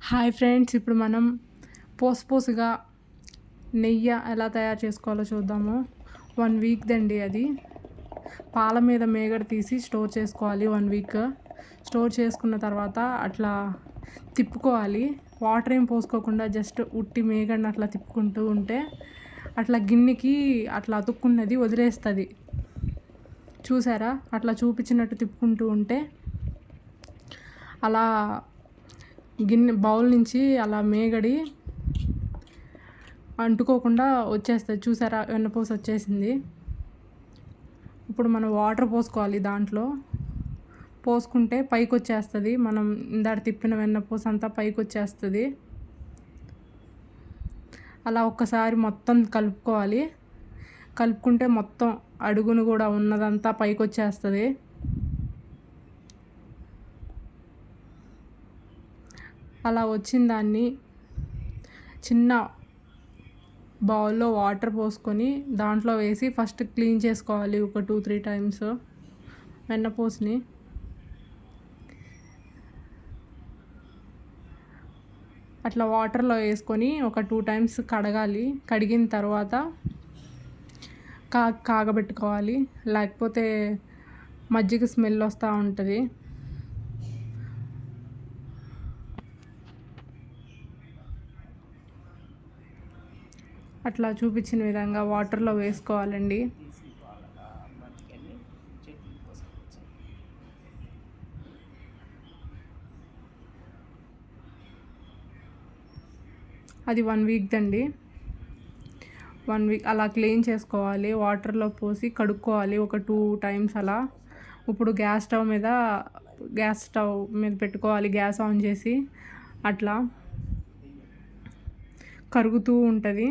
Hi friends, ఇప్పుడు మనం పోసుగా నెయ్యి ఎలా తయారు చేసుకోవాలో చూద్దాము. 1 వీక్ దండి అది. పాల మీద మేగడ తీసి స్టోర్ చేసుకోవాలి. 1 వీక్ స్టోర్ చేసుకున్న తర్వాత అట్లా తిప్పుకోవాలి. వాటర్ ఏం పోసుకోకుండా జస్ట్ ఉట్టి మేగడని అట్లా తిప్పుకుంటూ ఉంటే అట్లా గిన్నెకి అట్లా అతుక్కున్నది వదిలేస్తుంది. చూసారా? అట్లా చూపించినట్టు తిప్పుకుంటూ ఉంటే అలా గిన్నె బౌల్ నుంచి అలా మేగడి అంటుకోకుండా వచ్చేస్తుంది. చూసారా? వెన్నపూస వచ్చేసింది. ఇప్పుడు మనం వాటర్ పోసుకోవాలి. దాంట్లో పోసుకుంటే పైకి వచ్చేస్తుంది. మనం ఇందాక తిప్పిన వెన్నపూస అంతా పైకి వచ్చేస్తుంది. అలా ఒక్కసారి మొత్తం కలుపుకోవాలి. కలుపుకుంటే మొత్తం అడుగును కూడా ఉన్నదంతా పైకి వచ్చేస్తుంది. అలా వచ్చిన దాన్ని చిన్న బౌల్లో వాటర్ పోసుకొని దాంట్లో వేసి ఫస్ట్ క్లీన్ చేసుకోవాలి. ఒక 2-3 టైమ్స్ వెన్నపూసని. అట్లా వాటర్లో వేసుకొని ఒక 2 టైమ్స్ కడగాలి. కడిగిన తర్వాత కాగబెట్టుకోవాలి. లేకపోతే మజ్జిగ స్మెల్ వస్తూ ఉంటుంది. అట్లా చూపించిన విధంగా వాటర్లో వేసుకోవాలండి. అది 1 వీక్ దండి. 1 వీక్ అలా క్లీన్ చేసుకోవాలి. వాటర్లో పోసి కడుక్కోవాలి ఒక 2 టైమ్స్ అలా. ఇప్పుడు గ్యాస్ స్టవ్ మీద పెట్టుకోవాలి. గ్యాస్ ఆన్ చేసి అట్లా కరుగుతూ ఉంటుంది.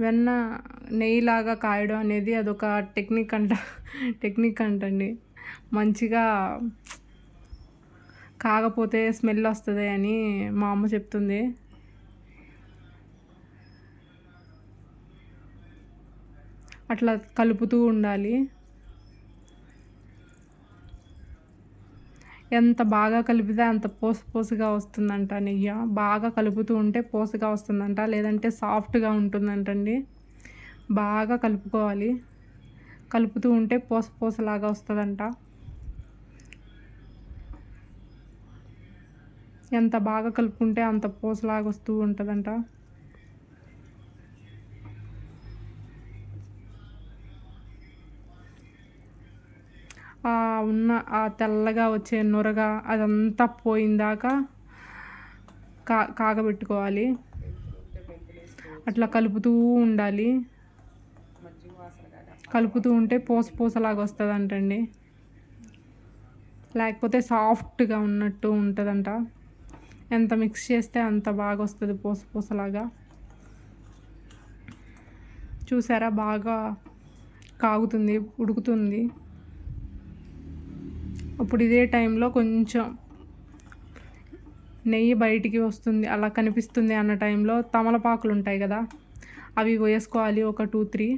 వెన్న నెయ్యిలాగా కాయడం అనేది అదొక టెక్నిక్ అంటండి. మంచిగా కాకపోతే స్మెల్ వస్తుంది అని మా అమ్మ చెప్తుంది. అట్లా కలుపుతూ ఉండాలి. ఎంత బాగా కలిపితే అంత పోసుగా వస్తుందంట నెయ్యి. బాగా కలుపుతూ ఉంటే పోసుగా వస్తుందంట, లేదంటే సాఫ్ట్గా ఉంటుందంటండి. బాగా కలుపుకోవాలి. కలుపుతూ ఉంటే పోసలాగా వస్తుందంట. ఎంత బాగా కలుపుకుంటే అంత పోసలాగా వస్తూ ఉంటుందంట. ఉన్న ఆ తెల్లగా వచ్చే నురగ అదంతా పోయిందాకా కాగబెట్టుకోవాలి. అట్లా కలుపుతూ ఉండాలి. కలుపుతూ ఉంటే పోసలాగా వస్తుందంటండి. లేకపోతే సాఫ్ట్గా ఉన్నట్టు ఉంటుందంట. ఎంత మిక్స్ చేస్తే అంత బాగా వస్తుంది పోసలాగా. చూసారా? బాగా కాగుతుంది, ఉడుకుతుంది. ఇప్పుడు ఇదే టైంలో కొంచెం నెయ్యి బయటికి వస్తుంది, అలా కనిపిస్తుంది అన్న టైంలో తమలపాకులు ఉంటాయి కదా, అవి వేసుకోవాలి. ఒక 2-3.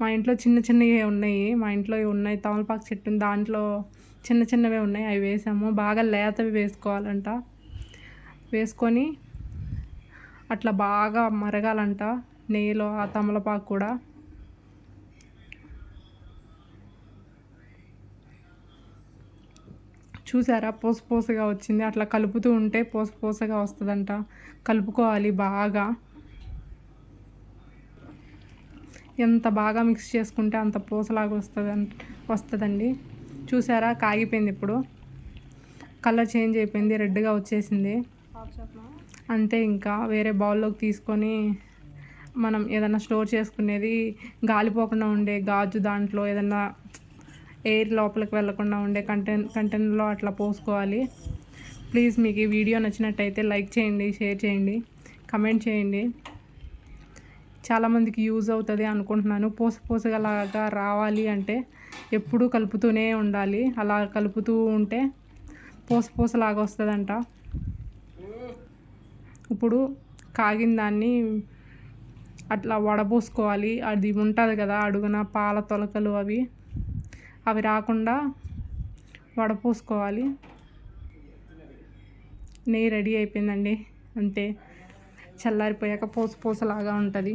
మా ఇంట్లో చిన్నవే ఉన్నాయి. తమలపాకు చెట్టు దాంట్లో చిన్నవే ఉన్నాయి. అవి వేసాము. బాగా లేతవి వేసుకోవాలంట. వేసుకొని అట్లా బాగా మరగాలంట నెయ్యిలో ఆ తమలపాకు కూడా. చూసారా? పోసగా వచ్చింది. అట్లా కలుపుతూ ఉంటే పోసగా వస్తుందంట. కలుపుకోవాలి బాగా. ఎంత బాగా మిక్స్ చేసుకుంటే అంత పోసలాగా వస్తుందండి. చూసారా? కాగిపోయింది. ఇప్పుడు కలర్ చేంజ్ అయిపోయింది, రెడ్గా వచ్చేసింది. అంతే. ఇంకా వేరే బౌల్లోకి తీసుకొని మనం ఏదైనా స్టోర్ చేసుకునేది గాలిపోకుండా ఉండే గాజు దాంట్లో ఏదన్నా ఎయిర్ లోపలికి వెళ్ళకుండా ఉండే కంటైనర్లో అట్లా పోసుకోవాలి. ప్లీజ్ మీకు ఈ వీడియో నచ్చినట్టయితే లైక్ చేయండి, షేర్ చేయండి, కమెంట్ చేయండి. చాలామందికి యూజ్ అవుతుంది అనుకుంటున్నాను. పోసగలాగా రావాలి అంటే ఎప్పుడూ కలుపుతూనే ఉండాలి. అలా కలుపుతూ ఉంటే పూసలాగా వస్తుందంట. ఇప్పుడు కాగిన దాన్ని అట్లా వడబోసుకోవాలి. అది ఉంటుంది కదా అడుగున పాల తొలకలు, అవి రాకుండా వడపోసుకోవాలి. నెయ్యి రెడీ అయిపోయిందండి. అంతే, చల్లారిపోయాక పూసలాగా ఉంటుంది.